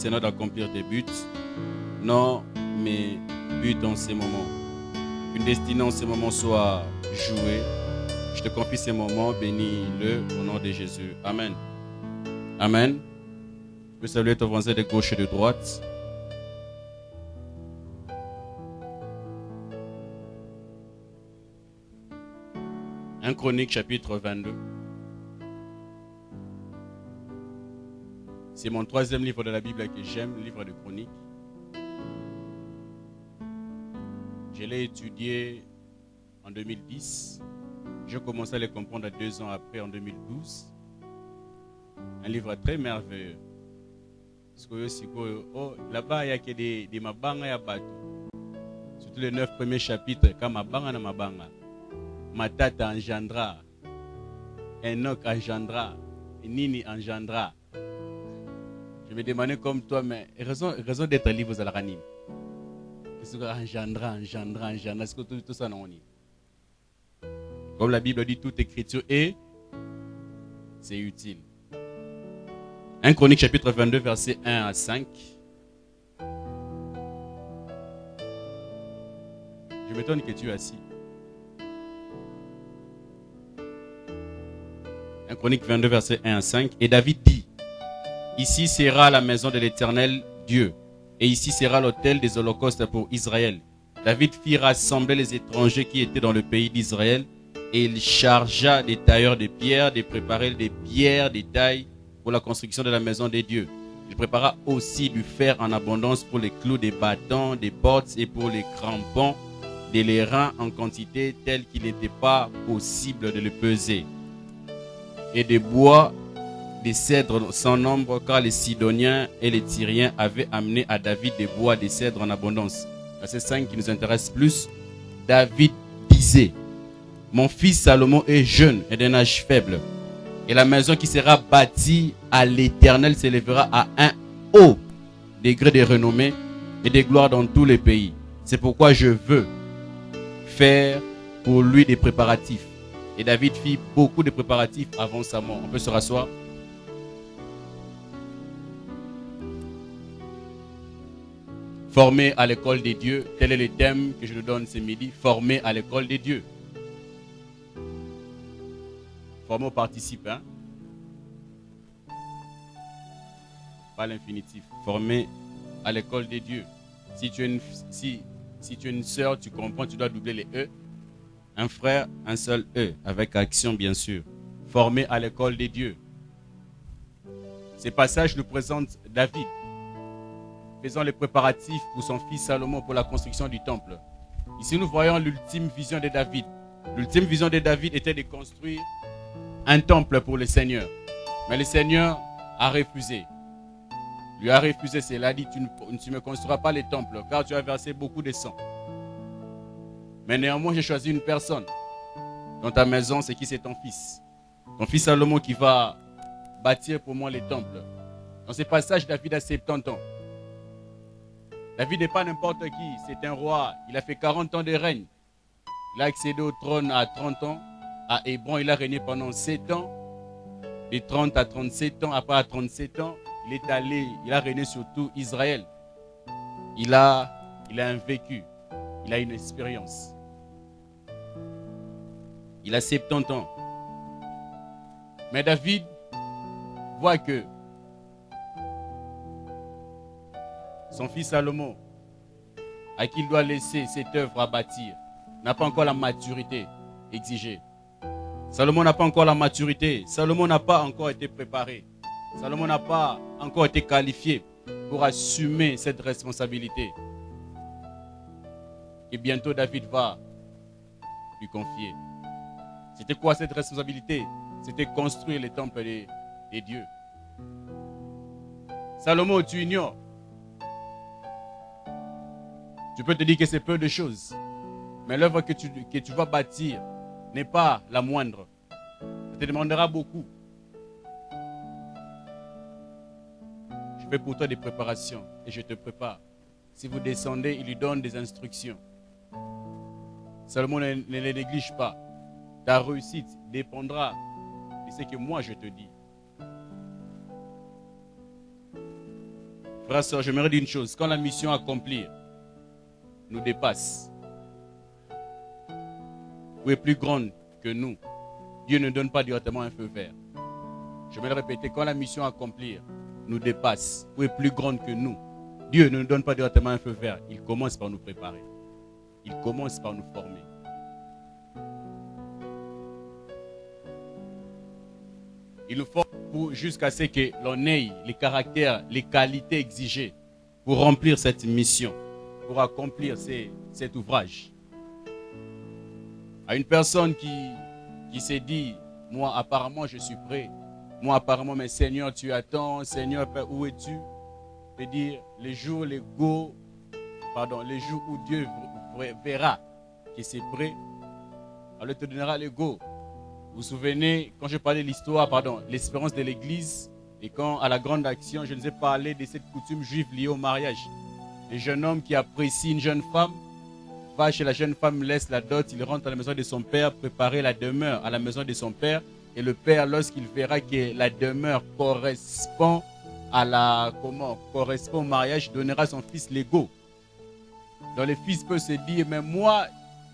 Seigneur, d'accomplir tes buts. Non, mais buts en ces moments. Qu'une destinée en ces moments soit jouée. Je te confie ces moments, bénis-le au nom de Jésus. Amen. Amen. Je peux saluer ton voisin de gauche et de droite. Un Chronique chapitre 22. C'est mon troisième livre de la Bible que j'aime, le livre de Chroniques. Je l'ai étudié en 2010. Je commençais à le comprendre 2 ans après, en 2012. Un livre très merveilleux. Là-bas, il n'y a que des mabanga et bateau. Surtout les 9 premiers chapitres, comme mabanga na mabanga. Matata engendra. Enoch engendra. Nini engendra. Je me demandais comme toi, mais raison d'être libre aux Alaranim. Qu'est-ce que engendra. Est-ce que tout ça non est? Comme la Bible dit, toute écriture est, c'est utile. 1 Chronique chapitre 22, versets 1 à 5. Je m'étonne que tu es assis. 1 Chronique 22, versets 1 à 5. Et David dit: ici sera la maison de l'Éternel Dieu, et ici sera l'autel des holocaustes pour Israël. David fit rassembler les étrangers qui étaient dans le pays d'Israël, et il chargea des tailleurs de pierre de préparer des pierres de taille pour la construction de la maison des dieux. Il prépara aussi du fer en abondance pour les clous des bâtons, des portes et pour les crampons, de l'airain en quantité telle qu'il n'était pas possible de le peser. Et des bois, des cèdres sans nombre, car les Sidoniens et les Tyriens avaient amené à David des bois, des cèdres en abondance. Verset 5 qui nous intéresse plus. David disait: mon fils Salomon est jeune et d'un âge faible, et la maison qui sera bâtie à l'Éternel s'élèvera à un haut degré de renommée et de gloire dans tous les pays. C'est pourquoi je veux faire pour lui des préparatifs. Et David fit beaucoup de préparatifs avant sa mort. On peut se rasseoir. Formé à l'école des dieux, tel est le thème que je nous donne ce midi. Formé à l'école des dieux. Formé au participe, hein? Pas l'infinitif. Formé à l'école des dieux. Si tu es une sœur, tu comprends, tu dois doubler les E. Un frère, un seul E, avec action bien sûr. Formé à l'école des dieux. Ces passages nous présentent David faisant les préparatifs pour son fils Salomon pour la construction du temple. Ici nous voyons l'ultime vision de David. L'ultime vision de David était de construire un temple pour le Seigneur. Mais le Seigneur a refusé. Lui a refusé, c'est là dit: tu ne me construiras pas le temple car tu as versé beaucoup de sang. Mais néanmoins, j'ai choisi une personne dans ta maison, c'est qui? C'est ton fils. Ton fils Salomon qui va bâtir pour moi le temple. Dans ce passage, David a 70 ans. David n'est pas n'importe qui, c'est un roi. Il a fait 40 ans de règne. Il a accédé au trône à 30 ans. À Hébron, il a régné pendant 7 ans. De 30 à 37 ans. Après, à 37 ans, il a régné sur tout Israël. Il a un vécu. Il a une expérience. Il a 70 ans. Mais David voit que son fils Salomon, à qui il doit laisser cette œuvre à bâtir, n'a pas encore la maturité exigée. Salomon n'a pas encore la maturité. Salomon n'a pas encore été préparé. Salomon n'a pas encore été qualifié pour assumer cette responsabilité. Et bientôt David va lui confier. C'était quoi cette responsabilité? C'était construire le temple des dieux. Salomon, tu ignores. Tu peux te dire que c'est peu de choses. Mais l'œuvre que tu vas bâtir n'est pas la moindre. Ça te demandera beaucoup. Je fais pour toi des préparations et je te prépare. Si vous descendez, il lui donne des instructions. Salomon ne les néglige pas. Ta réussite dépendra de ce que moi je te dis. Frère, sœur, j'aimerais dire une chose. Quand la mission à accomplir nous dépasse, ou est plus grande que nous, Dieu ne donne pas directement un feu vert. Je vais le répéter. Quand la mission à accomplir nous dépasse, ou est plus grande que nous, Dieu ne nous donne pas directement un feu vert. Il commence par nous préparer. Il commence par nous former. Il nous forme jusqu'à ce que l'on ait les caractères, les qualités exigées pour remplir cette mission, pour accomplir cet ouvrage. À une personne qui s'est dit, moi apparemment je suis prêt, moi apparemment mais Seigneur tu attends, Seigneur où es-tu? Je veux dire, les jours où Dieu verra que c'est prêt, alors il te donnera le go. Vous vous souvenez, quand je parlais de l'histoire, l'espérance de l'église, et quand à la grande action, je nous ai parlé de cette coutume juive liée au mariage. Un jeune homme qui apprécie une jeune femme, va chez la jeune femme, laisse la dot, il rentre à la maison de son père, préparer la demeure à la maison de son père, et le père, lorsqu'il verra que la demeure correspond correspond au mariage, donnera à son fils l'ego. Donc le fils peut se dire, mais moi,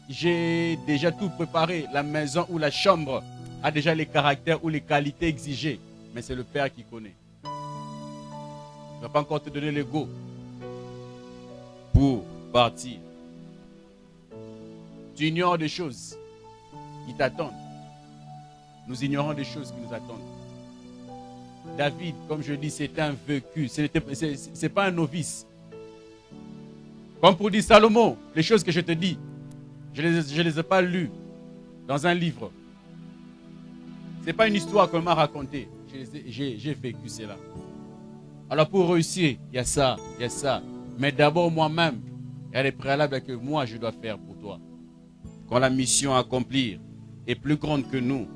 j'ai déjà tout préparé. La maison ou la chambre a déjà les caractères ou les qualités exigées. Mais c'est le père qui connaît. Il ne va pas encore te donner l'ego pour partir. Tu ignores des choses qui t'attendent. Nous ignorons des choses qui nous attendent. David, comme je dis, c'est un vécu. Ce n'est pas un novice. Comme pour dire Salomon, les choses que je te dis, je ne les ai pas lues dans un livre. Ce n'est pas une histoire qu'on m'a racontée. J'ai vécu cela. Alors pour réussir, il y a ça, il y a ça. Mais d'abord moi-même, il y a les préalables que moi je dois faire pour toi. Quand la mission à accomplir est plus grande que nous,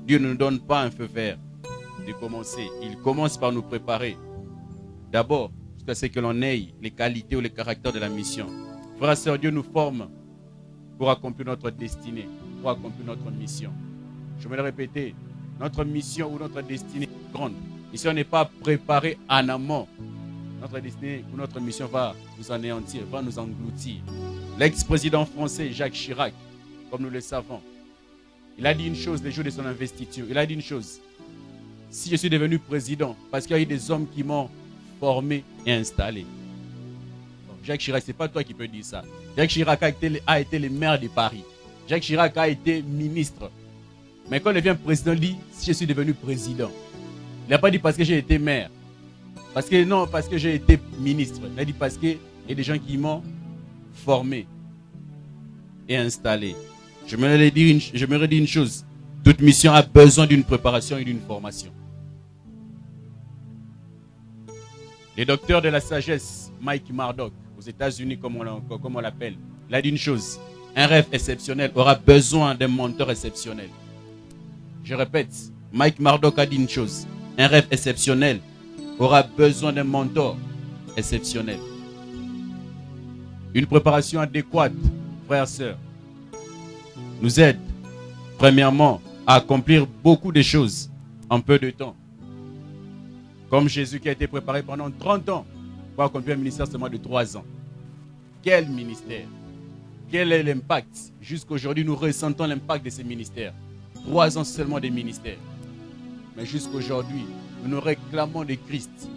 Dieu ne nous donne pas un feu vert de commencer. Il commence par nous préparer. D'abord, jusqu'à ce que l'on ait les qualités ou les caractères de la mission. Frères et sœurs, Dieu nous forme pour accomplir notre destinée, pour accomplir notre mission. Je vais le répéter, notre mission ou notre destinée est grande. Et si on n'est pas préparé en amont, notre destinée ou notre mission va nous anéantir, va nous engloutir. L'ex-président français Jacques Chirac, comme nous le savons, il a dit une chose les jours de son investiture. Il a dit une chose. Si je suis devenu président, parce qu'il y a eu des hommes qui m'ont formé et installé. Donc, Jacques Chirac, ce n'est pas toi qui peux dire ça. Jacques Chirac a été le maire de Paris. Jacques Chirac a été ministre. Mais quand il devient président, il dit, si je suis devenu président. Il n'a pas dit parce que j'ai été maire. Parce que j'ai été ministre. Il a dit parce qu'il y a des gens qui m'ont formé et installé. Je me dire une chose. Toute mission a besoin d'une préparation et d'une formation. Le docteur de la sagesse, Mike Murdock, aux États-Unis, comme on l'appelle, il a dit une chose. Un rêve exceptionnel aura besoin d'un mentor exceptionnel. Je répète, Mike Murdock a dit une chose. Un rêve exceptionnel aura besoin d'un mentor exceptionnel. Une préparation adéquate, frères et sœurs, nous aide, premièrement, à accomplir beaucoup de choses en peu de temps. Comme Jésus qui a été préparé pendant 30 ans pour accomplir un ministère seulement de 3 ans. Quel ministère? Quel est l'impact? Jusqu'aujourd'hui, nous ressentons l'impact de ces ministères. 3 ans seulement de ministères. Mais jusqu'aujourd'hui, nous réclamons de Christ.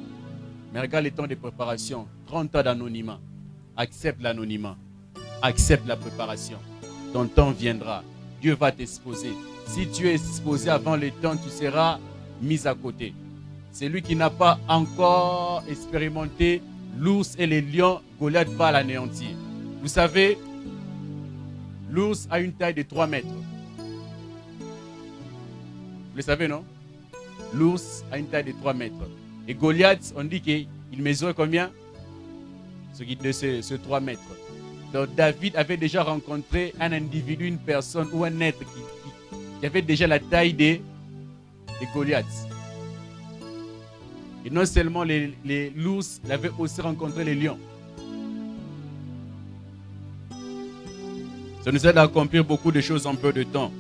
Mais regarde les temps de préparation. 30 ans d'anonymat. Accepte l'anonymat. Accepte la préparation. Ton temps viendra. Dieu va t'exposer. Si tu es exposé avant le temps, tu seras mis à côté. Celui qui n'a pas encore expérimenté l'ours et les lions, Goliath va l'anéantir. Vous savez, l'ours a une taille de 3 mètres. Vous le savez, non? L'ours a une taille de 3 mètres. Et Goliath, on dit qu'il mesurait combien? Ce 3 mètres. Donc David avait déjà rencontré un individu, une personne ou un être qui avait déjà la taille de Goliath. Et non seulement l'ours, il avait aussi rencontré les lions. Ça nous aide à accomplir beaucoup de choses en peu de temps.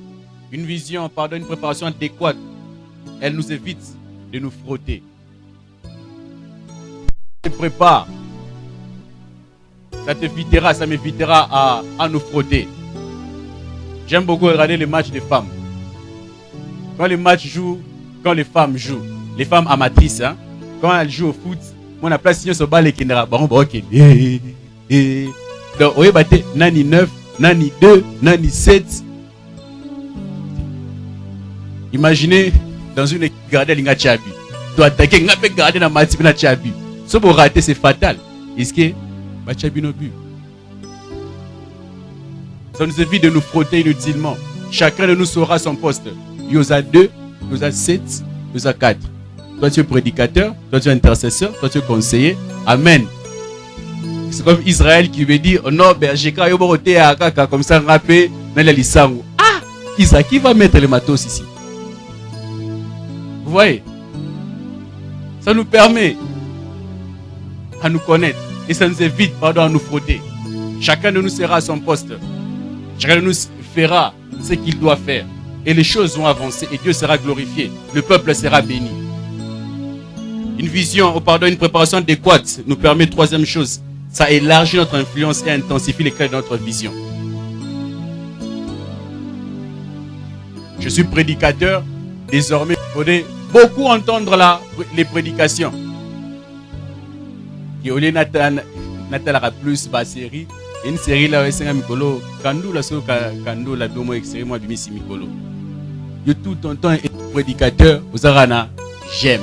Une vision, une préparation adéquate, elle nous évite de nous frotter. te prépare. Ça t'évitera, ça m'évitera à nous frotter. J'aime beaucoup regarder les matchs des femmes. Quand les matchs jouent, quand les femmes jouent, les femmes amatrices, hein, quand elles jouent au foot, on a placé sur balle qui n'ira pas. Donc, oui, nani 9, nani 2, nani 7. Imaginez dans une équipe garder l'inga Tchabi. Tu dois attaquer, l'inga peut garder dans match na Tchabi. Si vous ratez, c'est fatal. Est-ce que Tchabi non plus? Ça nous évite de nous frotter inutilement. Chacun de nous saura son poste. Yosa 2, Yosa 7, Yosa 4. Toi tu es prédicateur, toi tu es intercesseur, toi tu es conseiller. Amen. C'est comme Israël qui veut dire, oh non, berger, comme ça, rappé, dans la lisango. Ah, Israël, qui va mettre les matos ici? Vous voyez? Ça nous permet à nous connaître. Et ça nous évite, pardon, à nous frotter. Chacun de nous sera à son poste. Chacun de nous fera ce qu'il doit faire. Et les choses vont avancer et Dieu sera glorifié. Le peuple sera béni. Une vision, une préparation adéquate nous permet, troisième chose, ça élargit notre influence et intensifie les clés de notre vision. Je suis prédicateur, désormais, il faudrait beaucoup entendre les prédications. Qui au lieu Nathalie plus ma série, une série là, c'est un Mikolo, Kandou la so Kandou la domo extrêmement du Missi Mikolo. Yo tout ton temps est prédicateur, vous arana, j'aime.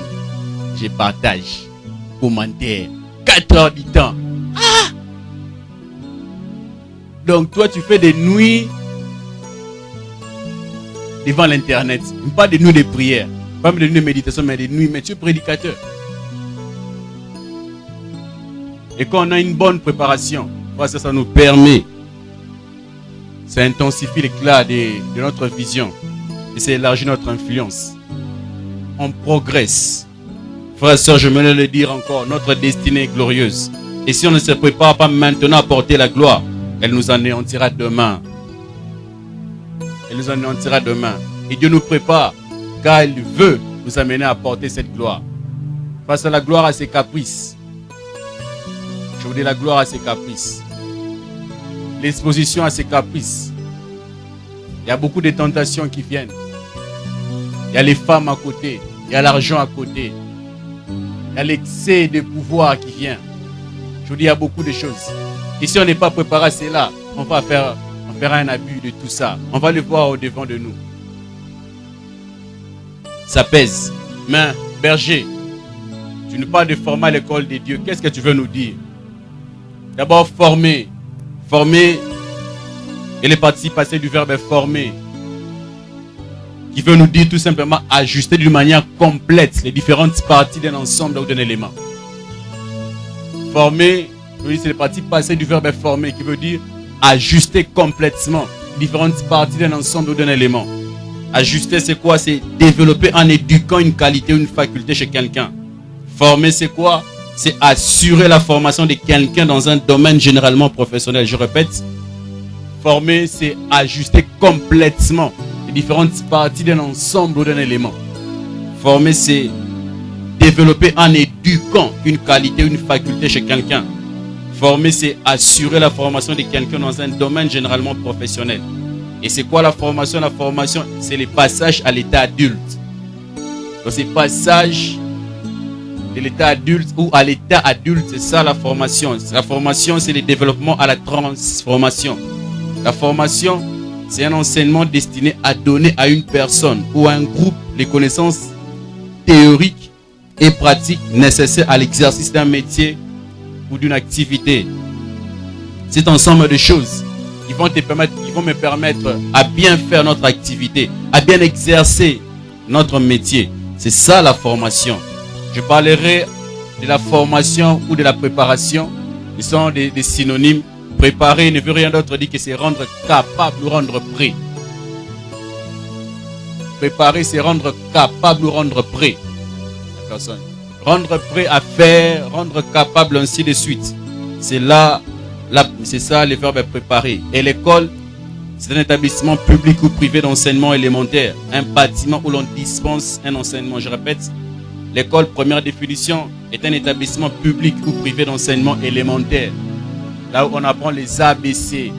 Je partage, commentaire, 4 heures du temps. Ah! Donc toi tu fais des nuits devant l'internet. Pas des nuits de prière, pas des nuits de méditation, mais des nuits, mais tu es prédicateur. Et quand on a une bonne préparation, ça nous permet, ça intensifie l'éclat de notre vision et ça élargit notre influence. On progresse. Frères et sœurs, je me le dire encore, notre destinée est glorieuse. Et si on ne se prépare pas maintenant à porter la gloire, elle nous anéantira demain. Elle nous anéantira demain. Et Dieu nous prépare, car il veut nous amener à porter cette gloire. Face à la gloire à ses caprices. Je vous dis la gloire à ses caprices. L'exposition à ses caprices. Il y a beaucoup de tentations qui viennent. Il y a les femmes à côté. Il y a l'argent à côté. Il y a l'excès de pouvoir qui vient. Je vous dis, il y a beaucoup de choses. Et si on n'est pas préparé à cela, on fera un abus de tout ça. On va le voir au devant de nous. Ça pèse. Mais, berger, tu n'es pas de former à l'école de Dieu. Qu'est-ce que tu veux nous dire? D'abord, former. Former. Et les participes passées du verbe former. Qui veut nous dire tout simplement ajuster d'une manière complète les différentes parties d'un ensemble ou d'un élément. Former, c'est les parties passées du verbe former qui veut dire ajuster complètement les différentes parties d'un ensemble ou d'un élément. Ajuster, c'est quoi? C'est développer en éduquant une qualité ou une faculté chez quelqu'un. Former, c'est quoi? C'est assurer la formation de quelqu'un dans un domaine généralement professionnel. Je répète, former, c'est ajuster complètement différentes parties d'un ensemble ou d'un élément. Former, c'est développer en éduquant une qualité ou une faculté chez quelqu'un. Former, c'est assurer la formation de quelqu'un dans un domaine généralement professionnel. Et c'est quoi la formation? La formation, c'est le passage à l'état adulte. Donc, c'est passage de l'état adulte ou à l'état adulte, c'est ça la formation. La formation, c'est le développement à la transformation. La formation, c'est un enseignement destiné à donner à une personne ou à un groupe les connaissances théoriques et pratiques nécessaires à l'exercice d'un métier ou d'une activité. Cet ensemble de choses qui vont me permettre à bien faire notre activité, à bien exercer notre métier. C'est ça la formation. Je parlerai de la formation ou de la préparation. Ils sont des synonymes. Préparer ne veut rien d'autre dire que c'est rendre capable ou rendre prêt. Préparer, c'est rendre capable ou rendre prêt. La personne. Rendre prêt à faire, rendre capable, ainsi de suite. C'est c'est ça le verbe préparer. Et l'école, c'est un établissement public ou privé d'enseignement élémentaire. Un bâtiment où l'on dispense un enseignement. Je répète, L'école, première définition, est un établissement public ou privé d'enseignement élémentaire. Là où on apprend les ABC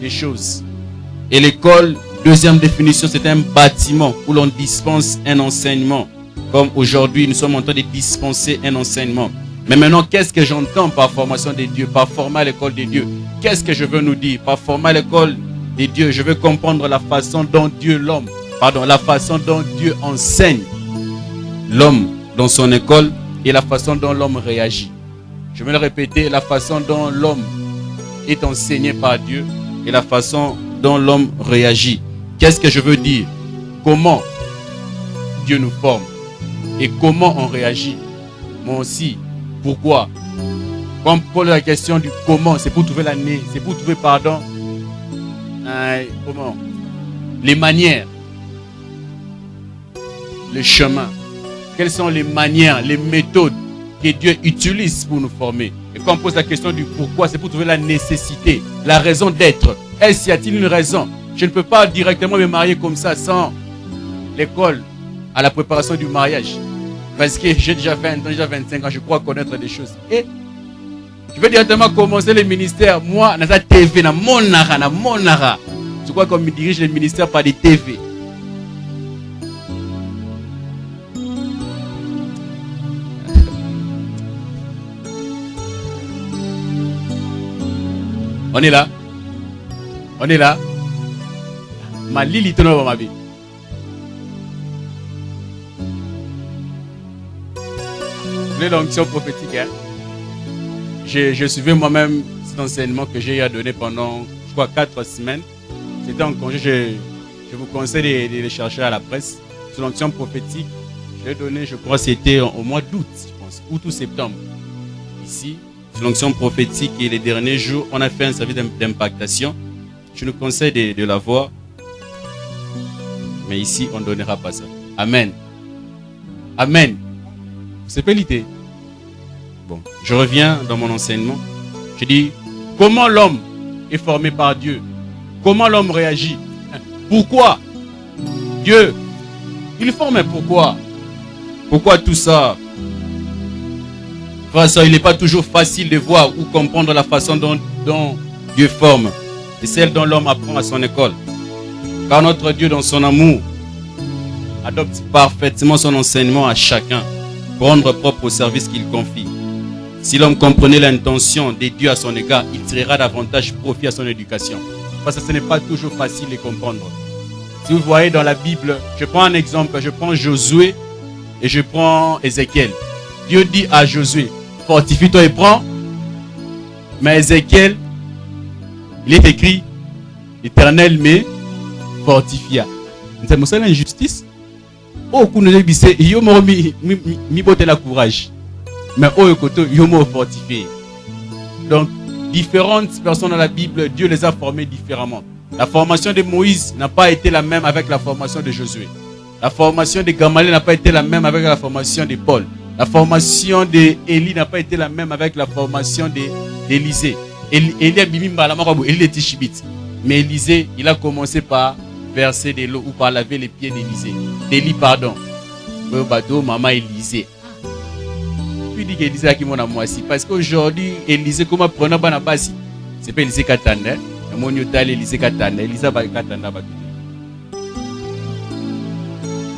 des choses. Et l'école, deuxième définition, c'est un bâtiment où l'on dispense un enseignement. Comme aujourd'hui, nous sommes en train de dispenser un enseignement. Mais maintenant, qu'est-ce que j'entends par formation des dieux, par format à l'école des dieux? Qu'est-ce que je veux nous dire? Par format à l'école des dieux, je veux comprendre la façon dont la façon dont Dieu enseigne l'homme dans son école et la façon dont l'homme réagit. Je vais le répéter, la façon dont l'homme est enseigné par Dieu et la façon dont l'homme réagit. Qu'est-ce que je veux dire? Comment Dieu nous forme et comment on réagit. Moi aussi, pourquoi? Quand on pose la question du comment, c'est pour trouver comment? Les manières, le chemin. Quelles sont les manières, les méthodes que Dieu utilise pour nous former? Et quand on pose la question du pourquoi, c'est pour trouver la nécessité, la raison d'être. Est-ce qu'il y a-t-il une raison? Je ne peux pas directement me marier comme ça sans l'école à la préparation du mariage. Parce que j'ai déjà 20 ans, déjà 25 ans, je crois connaître des choses. Et je vais directement commencer le ministère. Moi, dans la TV, dans mon nara. Je crois qu'on me dirige le ministère par des TV. On est là. On est là. Ma Lili tourne dans ma vie. Vous voulez l'onction prophétique, hein? Je suivais moi-même cet enseignement que j'ai eu à donner pendant, je crois, 4 semaines. C'était en congé. Je vous conseille de les chercher à la presse. Sur l'onction prophétique, je l'ai donné, je crois, c'était au mois d'août, je pense, août ou septembre. Ici, sur l'onction prophétique et les derniers jours, on a fait un service d'impactation. Je nous conseille de la voir. Mais ici, on ne donnera pas ça. Amen. Amen. C'est pélité. Bon, je reviens dans mon enseignement. Je dis, comment l'homme est formé par Dieu? Comment l'homme réagit? Pourquoi Dieu, il forme, pourquoi? Pourquoi tout ça? Frère, ça, il n'est pas toujours facile de voir ou comprendre la façon dont Dieu forme et celle dont l'homme apprend à son école. Car notre Dieu, dans son amour, adopte parfaitement son enseignement à chacun pour rendre propre au service qu'il confie. Si l'homme comprenait l'intention des dieux à son égard, il tirera davantage profit à son éducation. Parce que ce n'est pas toujours facile de comprendre. Si vous voyez dans la Bible, je prends un exemple, je prends Josué et je prends Ézéchiel. Dieu dit à Josué, fortifie-toi et prends. Mais Ézéchiel, il est écrit, l'Éternel me fortifia. C'est l'injustice. Oh, qu'on nous dit, il y a la courage. Mais oh, il y a fortifié. Donc, différentes personnes dans la Bible, Dieu les a formées différemment. La formation de Moïse n'a pas été la même avec la formation de Josué. La formation de Gamaliel n'a pas été la même avec la formation de Paul. La formation d'Élie n'a pas été la même avec la formation d'Élisée. Élie est Tishibit. Mais Élisée, il a commencé par verser de l'eau ou par laver les pieds d'Élie, pardon. Maman Élisée. Puis dit qu'Élisée a qui mon amour aussi. Parce qu'aujourd'hui, Élisée, comment prendre la base? C'est pas Élisée Katana. Mon yotal Élisée Katana. Élisée Katana.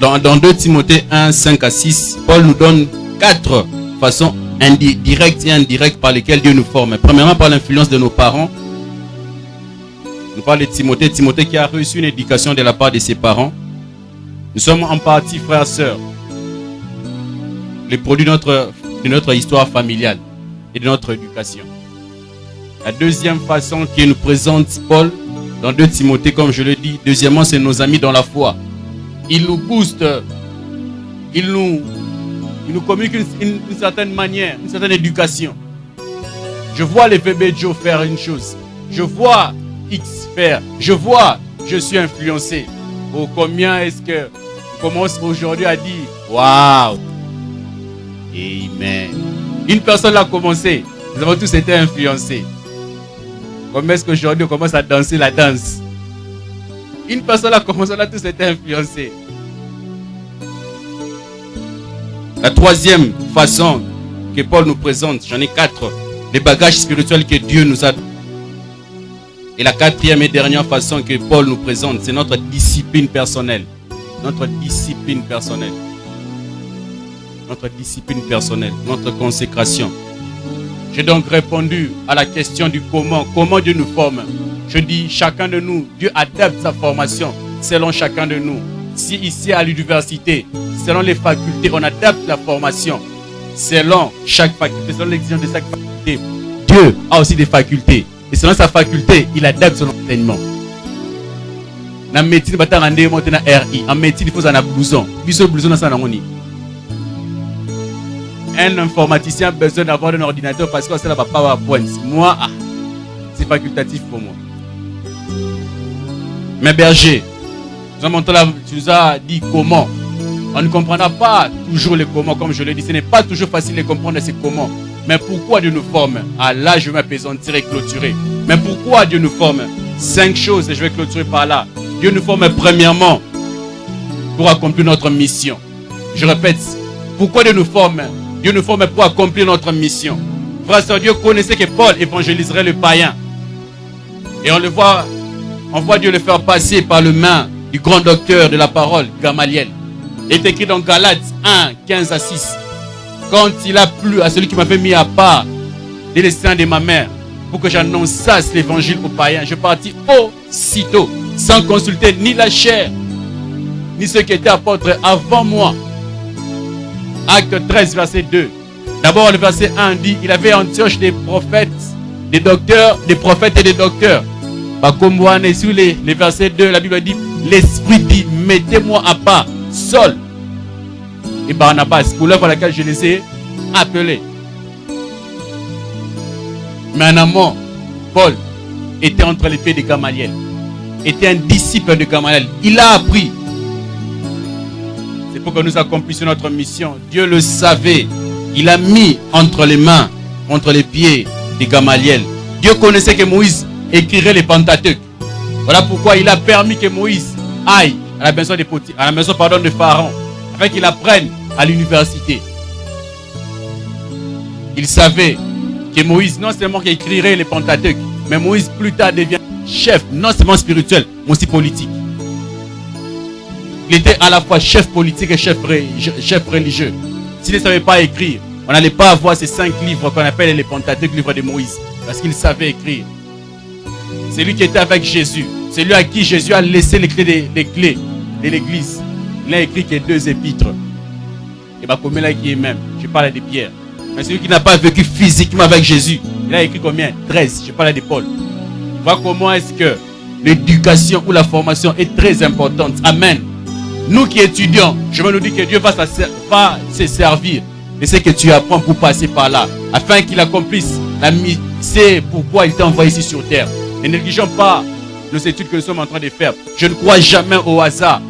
Dans 2 Timothée 1, 5 à 6, Paul nous donne 4 façons directes et indirectes par lesquelles Dieu nous forme. Premièrement, par l'influence de nos parents. Nous parlons de Timothée. Timothée qui a reçu une éducation de la part de ses parents. Nous sommes en partie frères et sœurs. Les produits de notre histoire familiale et de notre éducation. La deuxième façon qu'il nous présente Paul dans 2 Timothée, comme je le dis, deuxièmement, c'est nos amis dans la foi. Ils nous boostent, ils nous communiquent une certaine manière, une certaine éducation. Je vois les bébés Joe faire une chose. Je vois X faire. Je vois, je suis influencé. Oh, combien est-ce que on commence aujourd'hui à dire waouh, amen. Une personne l'a commencé. Nous avons tous été influencés. Comment est-ce qu'aujourd'hui on commence à danser la danse? Une personne a commencé, on a tous été influencés. La troisième façon que Paul nous présente, j'en ai 4, les bagages spirituels que Dieu nous a. Et la quatrième et dernière façon que Paul nous présente, c'est notre discipline personnelle. Notre discipline personnelle. Notre discipline personnelle, notre consécration. J'ai donc répondu à la question du comment. Comment Dieu nous forme? Je dis, chacun de nous, Dieu adapte sa formation selon chacun de nous. Si ici à l'université, selon les facultés, on adapte la formation selon chaque faculté, selon l'exigence de chaque faculté. Dieu a aussi des facultés. Et selon sa faculté, il adapte son enseignement. Dans la médecine, il faut un RI. En médecine, il faut un blouson. Un informaticien a besoin d'avoir un ordinateur parce que c'est la PowerPoint. Moi, c'est facultatif pour moi. Mais berger, tu nous as dit comment. On ne comprendra pas toujours les comment, comme je l'ai dit. Ce n'est pas toujours facile de comprendre ces comment. Mais pourquoi Dieu nous forme? Là, je vais m'apaisantir et clôturer. Mais pourquoi Dieu nous forme? 5 choses et je vais clôturer par là. Dieu nous forme premièrement pour accomplir notre mission. Je répète, pourquoi Dieu nous forme? Dieu nous forme pour accomplir notre mission. Frère, Dieu connaissait que Paul évangéliserait le païen. Et on le voit, on voit Dieu le faire passer par le main du grand docteur de la parole, Gamaliel. Il est écrit dans Galates 1, 15 à 6. Quand il a plu à celui qui m'avait mis à part dès les seins de ma mère pour que j'annonçasse l'évangile aux païens, je partis aussitôt, sans consulter ni la chair, ni ceux qui étaient apôtres avant moi. Acte 13, verset 2. D'abord, le verset 1 dit, il avait en Antioche des prophètes, des docteurs, des prophètes et des docteurs. Comme on est sur les versets 2, la Bible dit, l'Esprit dit, mettez-moi à part, Saul et Barnabas, pour l'œuvre à laquelle je les ai appelés. Mais en amont, Paul était entre les pieds de Gamaliel, était un disciple de Gamaliel. Il a appris. C'est pour que nous accomplissions notre mission. Dieu le savait. Il a mis entre les mains, entre les pieds de Gamaliel. Dieu connaissait que Moïse écrirait les Pentateuques. Voilà pourquoi il a permis que Moïse aille à la maison de Pharaon, afin qu'il apprenne à l'université. Il savait que Moïse, non seulement qu'il écrirait les Pentateuques, mais Moïse plus tard devient chef, non seulement spirituel, mais aussi politique. Il était à la fois chef politique et chef religieux. S'il ne savait pas écrire, on n'allait pas avoir ces 5 livres qu'on appelle les Pentateuques, livres de Moïse, parce qu'il savait écrire. C'est lui qui était avec Jésus. C'est lui à qui Jésus a laissé les clés de l'église. Il n'a écrit que 2 épîtres. Et bah, comme là qui est même, je parle de Pierre. Mais celui qui n'a pas vécu physiquement avec Jésus, il a écrit combien? 13. Je parle de Paul. Voilà comment est-ce que l'éducation ou la formation est très importante. Amen. Nous qui étudions, je me dis que Dieu va se servir de ce que tu apprends pour passer par là, afin qu'il accomplisse la mission. C'est pourquoi il t'a envoyé ici sur terre. Ne négligeons pas nos études que nous sommes en train de faire. Je ne crois jamais au hasard.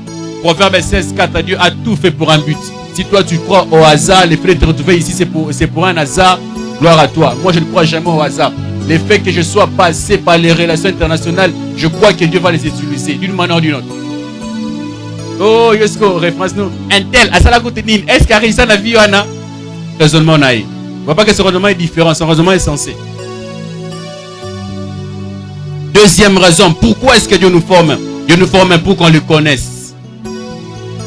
Proverbe 16, 4, Dieu a tout fait pour un but. Si toi tu crois au hasard, le fait de te retrouver ici, c'est pour un hasard, gloire à toi. Moi je ne crois jamais au hasard. Le fait que je sois passé par les relations internationales, je crois que Dieu va les utiliser d'une manière ou d'une autre. Oh, Yosko, référence nous. Un tel, à ça la côté nil. Est-ce qu'il y a réussi à la vie, Anna? Raisonnement naïf. On ne voit pas que ce raisonnement est différent, son raisonnement est sensé. Deuxième raison, pourquoi est-ce que Dieu nous forme? Dieu nous forme pour qu'on le connaisse.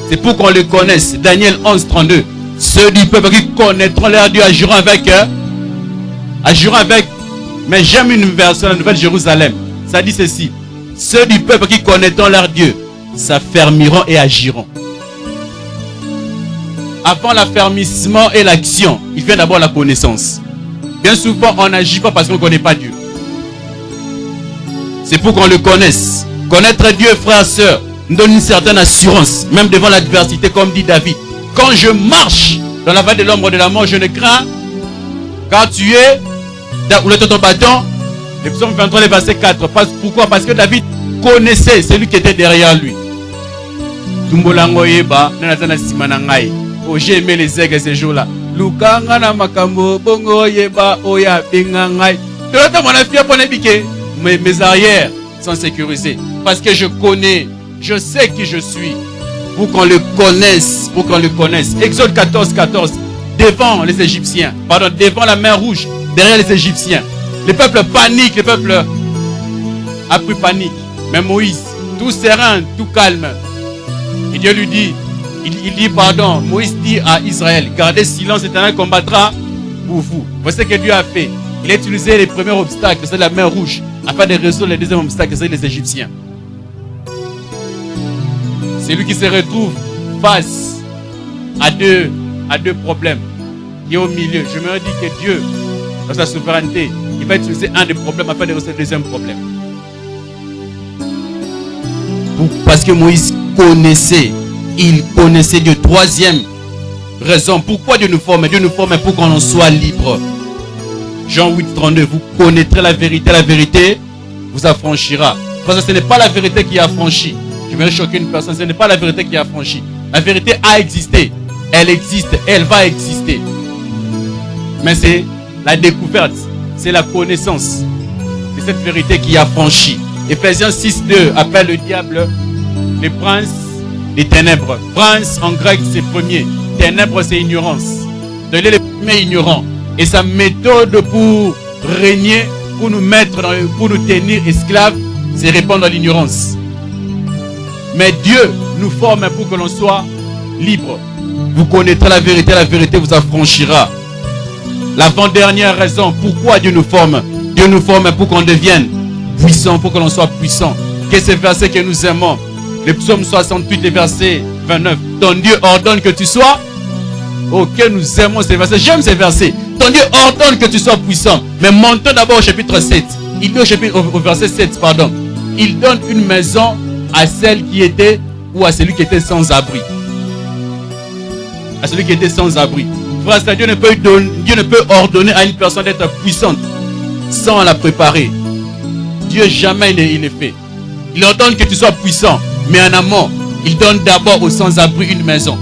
C'est pour qu'on le connaisse. Daniel 11, 32. Ceux du peuple qui connaîtront leur Dieu agiront avec. Mais j'aime une version, la Nouvelle Jérusalem. Ça dit ceci. Ceux du peuple qui connaîtront leur Dieu s'affermiront et agiront. Avant l'affermissement et l'action, il vient d'abord la connaissance. Bien souvent, on n'agit pas parce qu'on ne connaît pas Dieu. C'est pour qu'on le connaisse. Connaître Dieu, frères et sœurs, nous donne une certaine assurance, même devant l'adversité, comme dit David. Quand je marche dans la vallée de l'ombre de la mort, je ne crains, car tu es où est ton bâton. Le psaume 23, verset 4. Pourquoi? Parce que David connaissait celui qui était derrière lui. Oh, j'ai aimé les aigles ces jours-là. Mes arrières sont sécurisées. Parce que je connais, je sais qui je suis. Pour qu'on le connaisse. Pour qu'on le connaisse. Exode 14, 14. Devant les Égyptiens. Pardon, devant la mer Rouge. Derrière les Égyptiens. Le peuple panique. Le peuple a pris panique. Mais Moïse, tout serein, tout calme. Et Dieu lui dit, il dit pardon. Moïse dit à Israël, gardez silence, l'Éternel combattra pour vous. Voici ce que Dieu a fait. Il a utilisé les premiers obstacles, c'est la mer Rouge, afin de résoudre les deuxièmes obstacles, c'est les Égyptiens. C'est lui qui se retrouve face à deux problèmes. Qui est au milieu. Je me dis que Dieu, dans sa souveraineté, il va utiliser un des problèmes afin de résoudre le deuxième problème. Parce que Moïse connaissait, il connaissait Dieu. Troisième raison, pourquoi Dieu nous forme? Dieu nous forme pour qu'on en soit libre. Jean 8, 32, vous connaîtrez la vérité vous affranchira. Parce que ce n'est pas la vérité qui a affranchi. Je vais choquer une personne, ce n'est pas la vérité qui a affranchi. La vérité a existé, elle existe, elle va exister. Mais c'est la découverte, c'est la connaissance de cette vérité qui a franchi. Ephésiens 6, 2 appelle le diable le prince des ténèbres. Prince en grec c'est premier, ténèbres c'est ignorance. Donc il est le premier ignorant. Et sa méthode pour régner, pour nous mettre, pour nous tenir esclaves, c'est répandre à l'ignorance. Mais Dieu nous forme pour que l'on soit libre. Vous connaîtrez la vérité vous affranchira. L'avant-dernière raison, pourquoi Dieu nous forme? Dieu nous forme pour qu'on devienne puissant, pour que l'on soit puissant. Qu'est-ce que ce verset que nous aimons? Le psaume 68, le verset 29. Ton Dieu ordonne que tu sois. Oh, que nous aimons ces versets. J'aime ces versets. Ton Dieu ordonne que tu sois puissant. Mais montons d'abord au chapitre 7. Il dit au verset 7, pardon. Il donne une maison à celle qui était, ou à celui qui était sans abri. À celui qui était sans abri. Frère, Dieu ne peut ordonner à une personne d'être puissante sans la préparer. Dieu jamais il le fait. Il ordonne que tu sois puissant, mais en amont, il donne d'abord aux sans-abri une maison.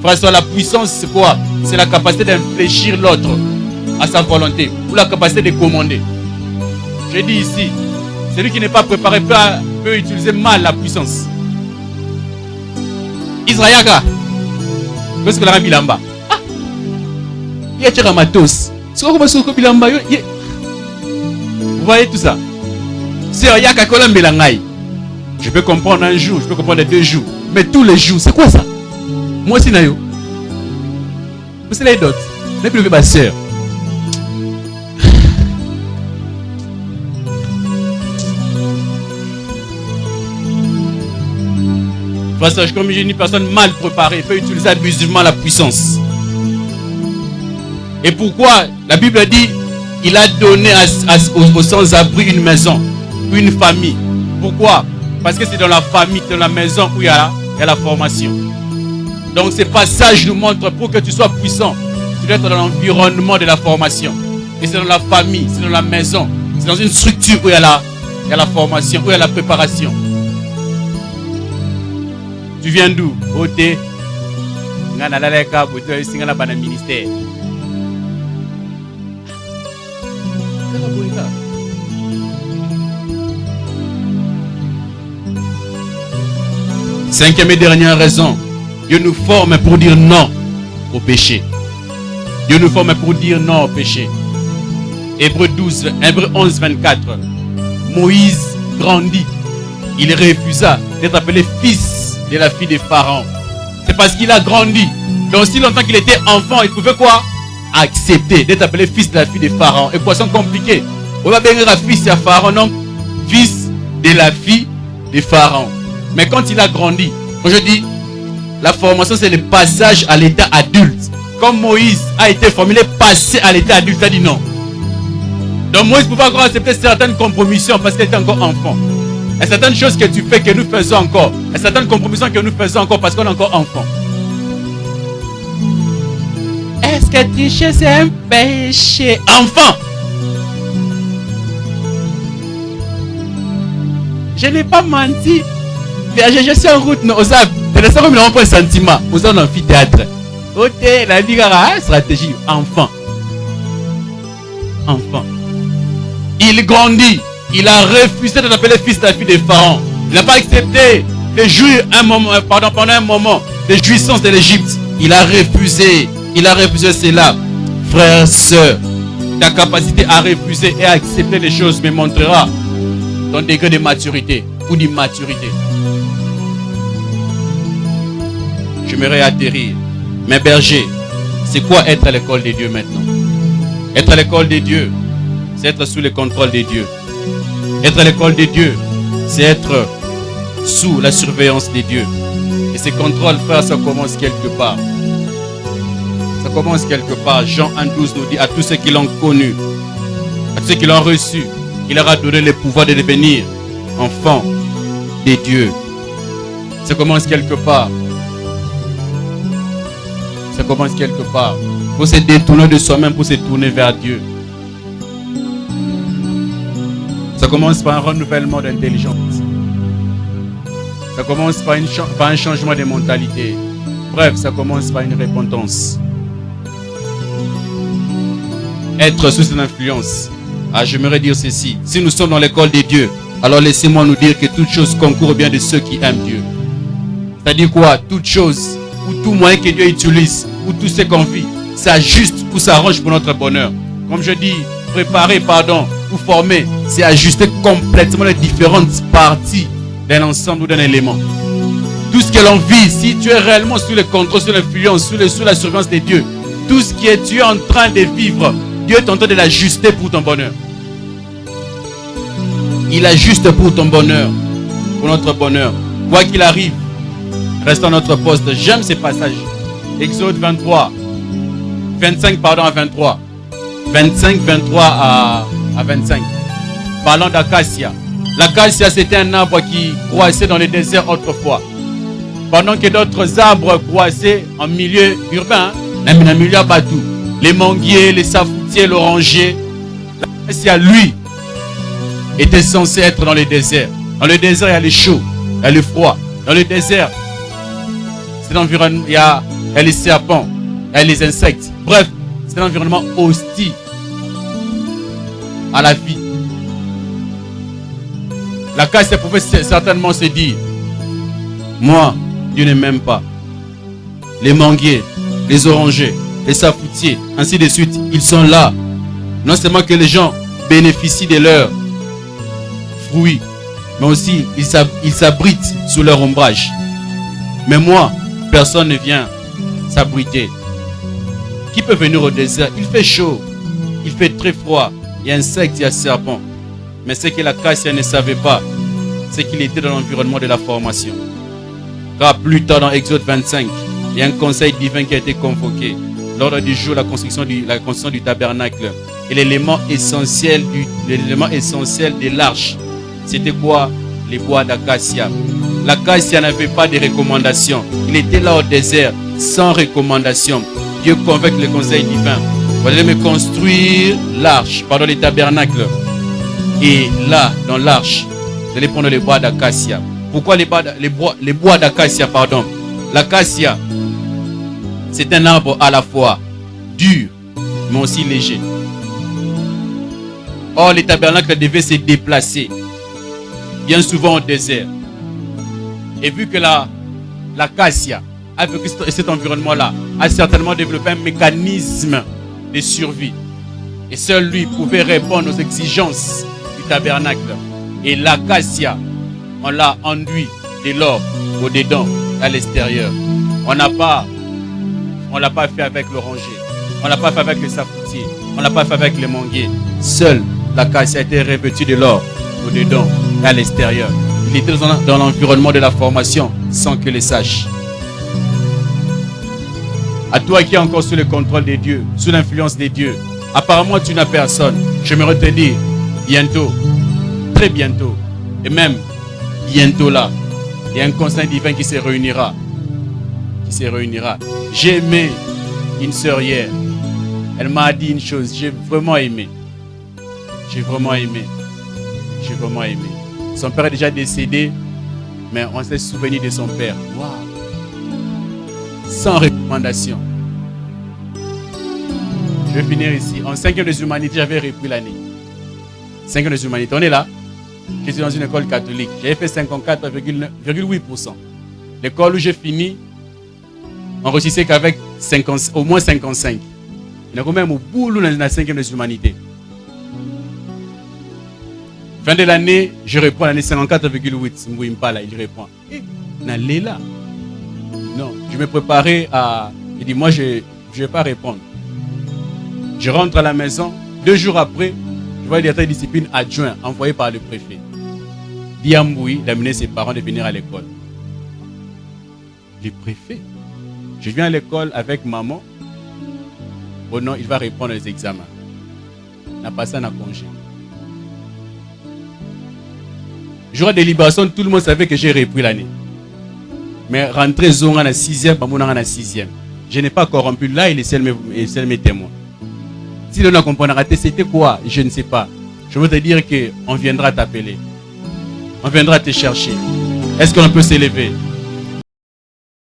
Frère, la puissance, c'est quoi? C'est la capacité d'infléchir l'autre à sa volonté, ou la capacité de commander. Je dis ici, celui qui n'est pas préparé peut utiliser mal la puissance. Israël, qu'est-ce que la bilamba? Ah, il y a un matos. Vous voyez tout ça? Je peux comprendre un jour, je peux comprendre 2 jours, mais tous les jours, c'est quoi ça? Moi aussi, Nayo. Vous savez les d'autres. N'est plus ma soeur. Passage, comme j'ai une personne mal préparée, peut utiliser abusivement la puissance. Et pourquoi? La Bible dit, il a donné aux sans-abri une maison, une famille. Pourquoi? Parce que c'est dans la famille, dans la maison où il y a la formation. Donc ce passage nous montre, pour que tu sois puissant, tu dois être dans l'environnement de la formation. Et c'est dans la famille, c'est dans la maison, c'est dans une structure où il y a la formation, où il y a la préparation. Tu viens d'où? Oté. Ministère. Cinquième et dernière raison, Dieu nous forme pour dire non au péché. Dieu nous forme pour dire non au péché. Hébreux 11, 24. Moïse grandit. Il refusa d'être appelé fils de la fille de Pharaon. C'est parce qu'il a grandi. Donc si longtemps qu'il était enfant, il pouvait quoi? Accepter d'être appelé fils de la fille de Pharaon. Équation compliquée. On va bien dire fils de Pharaon, non? Fils de la fille de Pharaon. Mais quand il a grandi, je dis, la formation c'est le passage à l'état adulte. Comme Moïse a été formé, il est passé à l'état adulte, il a dit non. Donc Moïse pouvait encore accepter certaines compromissions parce qu'il était encore enfant. Et certaines choses que tu fais que nous faisons encore. Et certaines compromissions que nous faisons encore parce qu'on est encore enfant. Est-ce que tricher c'est un péché? Enfant! Je n'ai pas menti. Je suis en route, non, aux arbres. C'est ça comme il n'a pas un sentiment. Aux arbres d'amphithéâtre. Ok, la vie, stratégie. Enfant. Enfant. Il grandit. Il a refusé de l'appeler fils de la fille de Pharaon. Il n'a pas accepté de jouir pendant un moment de jouissance de l'Égypte. Il a refusé cela. Frères, sœurs, ta capacité à refuser et à accepter les choses me montrera ton degré de maturité ou d'immaturité. J'aimerais atterrir. Mais berger, c'est quoi être à l'école des dieux maintenant? Être à l'école des dieux, c'est être sous le contrôle des dieux. Être à l'école des dieux, c'est être sous la surveillance des dieux. Et ce contrôle, frère, ça commence quelque part. Ça commence quelque part. Jean 1,12 nous dit à tous ceux qui l'ont connu, à tous ceux qui l'ont reçu, il leur a donné le pouvoir de devenir enfants des dieux. Ça commence quelque part. Ça commence quelque part. Pour se détourner de soi-même, pour se tourner vers Dieu. Ça commence par un renouvellement d'intelligence. Ça commence par un changement de mentalité. Bref, ça commence par une repentance. Être sous une influence. Ah, j'aimerais dire ceci. Si nous sommes dans l'école des dieux, alors laissez-moi nous dire que toute chose concourt au bien de ceux qui aiment Dieu. C'est-à-dire quoi? Toute chose ou tout moyen que Dieu utilise, ou tout ce qu'on vit, ça ajuste ou s'arrange pour notre bonheur. Comme je dis, préparer, ou former, c'est ajuster complètement les différentes parties d'un ensemble ou d'un élément. Tout ce que l'on vit, si tu es réellement sous le contrôle, sous l'influence, sous la surveillance de Dieu, tout ce que tu es en train de vivre, Dieu est en train de l'ajuster pour ton bonheur. Il ajuste pour ton bonheur, pour notre bonheur. Quoi qu'il arrive, restons à notre poste. J'aime ces passages. Exode 25 à 23. 25, 23 à 25. Parlant d'acacia. L'acacia, c'était un arbre qui croissait dans le désert autrefois. Pendant que d'autres arbres croissaient en milieu urbain, dans le milieu abattu. Les manguiers, les safoutiers, l'oranger. L'acacia, lui, était censé être dans le désert. Dans le désert, il y a le chaud, il y a le froid. Dans le désert, c'est l'environnement, il y a les serpents, il y a les insectes. Bref, c'est un environnement hostile à la vie. L'acacia pouvait certainement se dire, moi, Dieu ne m'aime pas. Les manguiers, les orangers, les safoutiers, ainsi de suite, ils sont là. Non seulement que les gens bénéficient de leurs fruits, mais aussi ils s'abritent sous leur ombrage. Mais moi, personne ne vient s'abriter. Qui peut venir au désert? Il fait chaud, il fait très froid, il y a insectes, il y a serpents. Mais ce que l'acacia ne savait pas, c'est qu'il était dans l'environnement de la formation. Car plus tard dans Exode 25, il y a un conseil divin qui a été convoqué. L'ordre du jour, la construction du tabernacle. Et l'élément essentiel de l'arche, c'était quoi? Les bois d'acacia. L'acacia n'avait pas de recommandation. Il était là au désert, sans recommandation. Dieu convoque le conseil divin. Vous allez me construire l'arche, le tabernacle. Et là, dans l'arche, vous allez prendre les bois d'acacia. Pourquoi les bois d'acacia, L'acacia, c'est un arbre à la fois dur, mais aussi léger. Or, les tabernacles devaient se déplacer, bien souvent au désert. Et vu que l'acacia, avec cet environnement-là, a certainement développé un mécanisme de survie. Et seul lui pouvait répondre aux exigences du tabernacle. Et l'acacia, on l'a enduit de l'or au-dedans, à l'extérieur. On l'a pas fait avec l'oranger. On l'a pas fait avec le safoutier. On l'a pas fait avec les manguiers. Seul l'acacia a été revêtu de l'or au-dedans et à l'extérieur. Il était dans l'environnement de la formation sans que les sache. À toi qui es encore sous le contrôle des dieux, sous l'influence des dieux, apparemment tu n'as personne. J'aimerais te dire, bientôt, très bientôt, et même bientôt là, il y a un conseil divin qui se réunira. J'ai aimé une sœur hier. Elle m'a dit une chose, j'ai vraiment aimé. Son père est déjà décédé, mais on s'est souvenu de son père. Waouh! Sans recommandation. Je vais finir ici. En 5e des humanités, j'avais repris l'année. 5e des humanités, on est là? J'étais dans une école catholique. J'avais fait 54,8%. L'école où j'ai fini, on réussissait qu'avec au moins 55. Il y a quand même au bout de la 5e des humanités. Fin de l'année, je réponds l'année 54,8. Il répond. Là. Non, je me préparais à... Il dit, moi, je ne vais pas répondre. Je rentre à la maison. 2 jours après, je vois le directeur de discipline adjoint envoyé par le préfet. Diamboui d'amener ses parents de venir à l'école. Le préfet. Je viens à l'école avec maman. Oh non, il va répondre aux examens. On a passé un congé. Jour de libération, tout le monde savait que j'ai repris l'année. Mais rentrer zonga en 6e, maman en 6e. Je n'ai pas corrompu. Là, il est seul mes témoins. Si l'on a compris, c'était quoi? Je ne sais pas. Je veux te dire qu'on viendra t'appeler. On viendra te chercher. Est-ce qu'on peut s'élever?